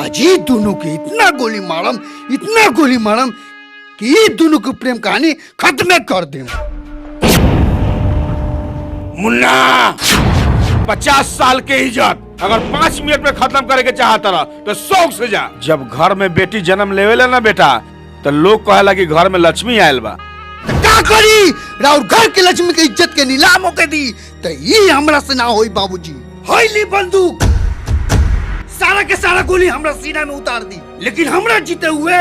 आज ये दोनों के इतना गोली मारम कि ये दोनों की प्रेम कहानी खत्म कर दे। मुन्ना 50 साल के इज्जत अगर 5 मिनट में खत्म करे के चाहता रहा तो शौक से जा। जब घर में बेटी जन्म लेवेला ना बेटा तो लोग कहेला कि घर में लक्ष्मी आयल बा। का करी राउर घर के लक्ष्मी के इज्जत के नीलाम होके दी तो ये हमरा से ना होई बाबूजी। होइली बंदूक सारा के सारा गोली हमरा सीना में उतार दी, लेकिन हमरा जीते हुए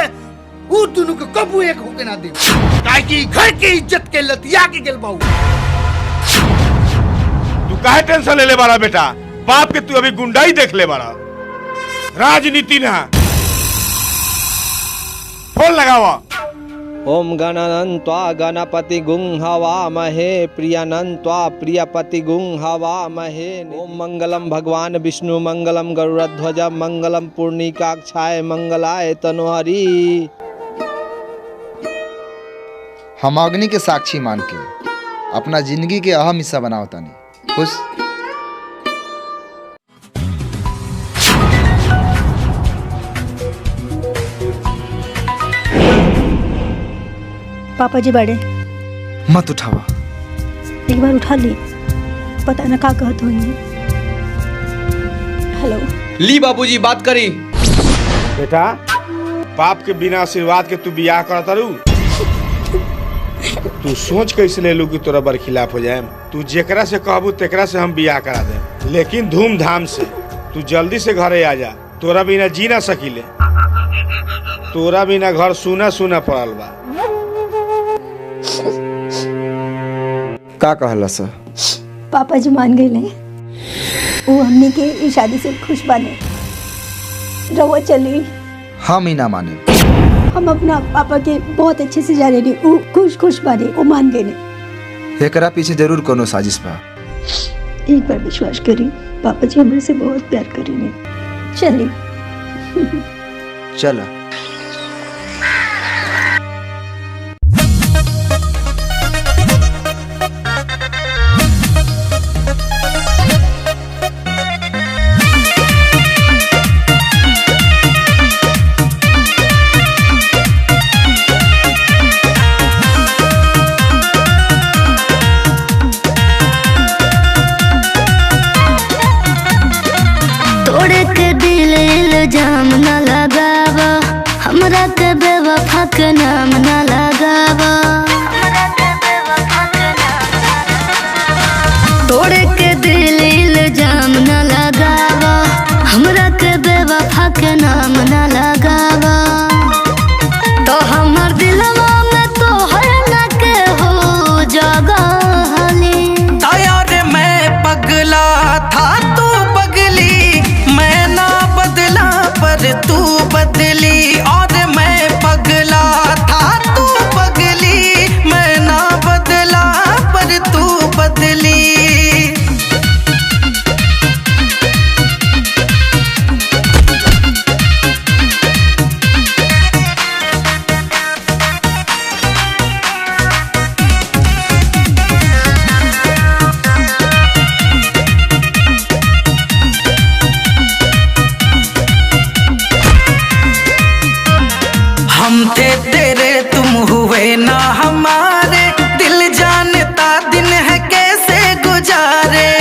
वो दोनों को कबू एक होके ना दे, ताकि घर के इज्जत के लतिया के गेल बाऊ। तू काहे टेंशन ले ले बारा बेटा? बाप के तू अभी गुंडाई देख ले बारा, राजनीति ना। फोन लगावा। ओम गणानन्त्वा गणपति गुं हवामहे प्रियानन्त्वा प्रियपति गुं हवामहे। ओम मंगलम भगवान विष्णु मंगलम गरुड़ध्वज मंगलम पूर्णिकाक्षाय मंगलाय तनोहरि। हम अग्नि के साक्षी मान के अपना जिंदगी के अहम हिस्सा बनाओ तानी। खुश पापा जी बड़े मत उठावा। एक बार उठा ली, पता न का कहत होई। हेलो ली बाबूजी बात करी। बेटा बाप के बिना आशीर्वाद के तू बियाह करता रू? तू सोच कैसे ले लू कि तोरा बरखिलाफ हो जाए। तू जेकरा से कहबू तेकरा से हम बियाह करा दे, लेकिन धूमधाम से। तू जल्दी से घरे आ जा, तोरा बिना जी ना सकीले। तोरा बिना घर सूना सूना पड़ल बा। का कहला सर? पापा जी मान गए, वो हमने के इस शादी से खुश बने। रवा चली। हम ही ना माने। हम अपना पापा के बहुत अच्छे से जाने ली, वो खुश बने, वो मान गए। एकरा पीछे जरूर कोनो साजिश बा। एक बार विश्वास करी, पापा जी हमरे से बहुत प्यार करेंगे। चली। चला। जाम न लगावा हमरा के बेवफा के नाम न लगावा। तोड़े के दिल इल्जाम न लगावा हमरा के बेवफा के नाम न लगावा। तो हमर दिलवा में तो हर न के हो जगह हली। यार मैं पगला था तू पगली, मैं ना बदला पर तू बदली। और मैं पगला था तू पगली, मैं ना बदला पर तू बदली। हम थे तेरे तुम हुए ना हमारे, दिल जानता दिन है कैसे गुजारे।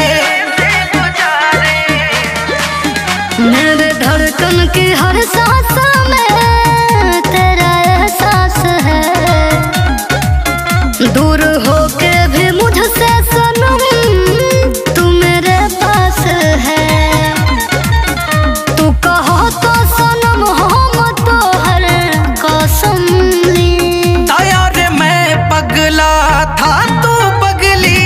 मेरे धड़कन की हर सांस में तेरा एहसास है। दूर होके भी मुझसे सनम तू मेरे पास है। तू कहो तो सनम हम तो हर कसम ली। यार मैं पगला था तू पगली,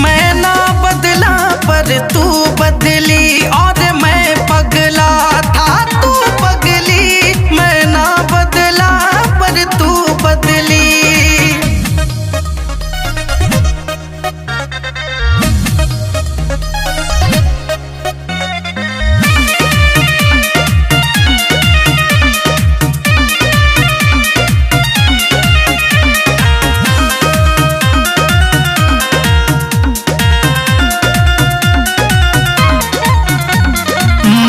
मैं ना बदला पर तू बदली। और मैं पगला था तू पगली, मैं ना बदला पर तू बदली।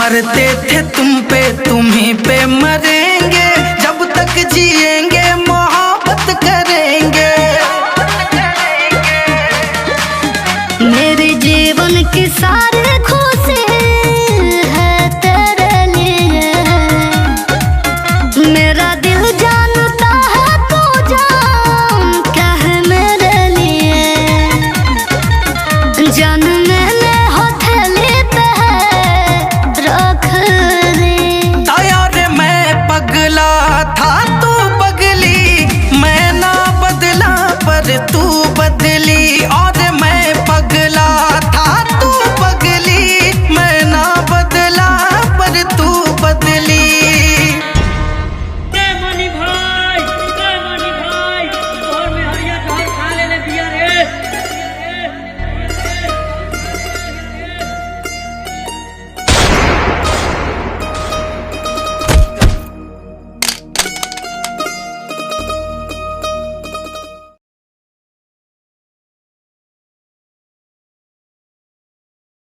मरते थे तुम पे तुम्हीं पे मरेंगे, जब तक जिए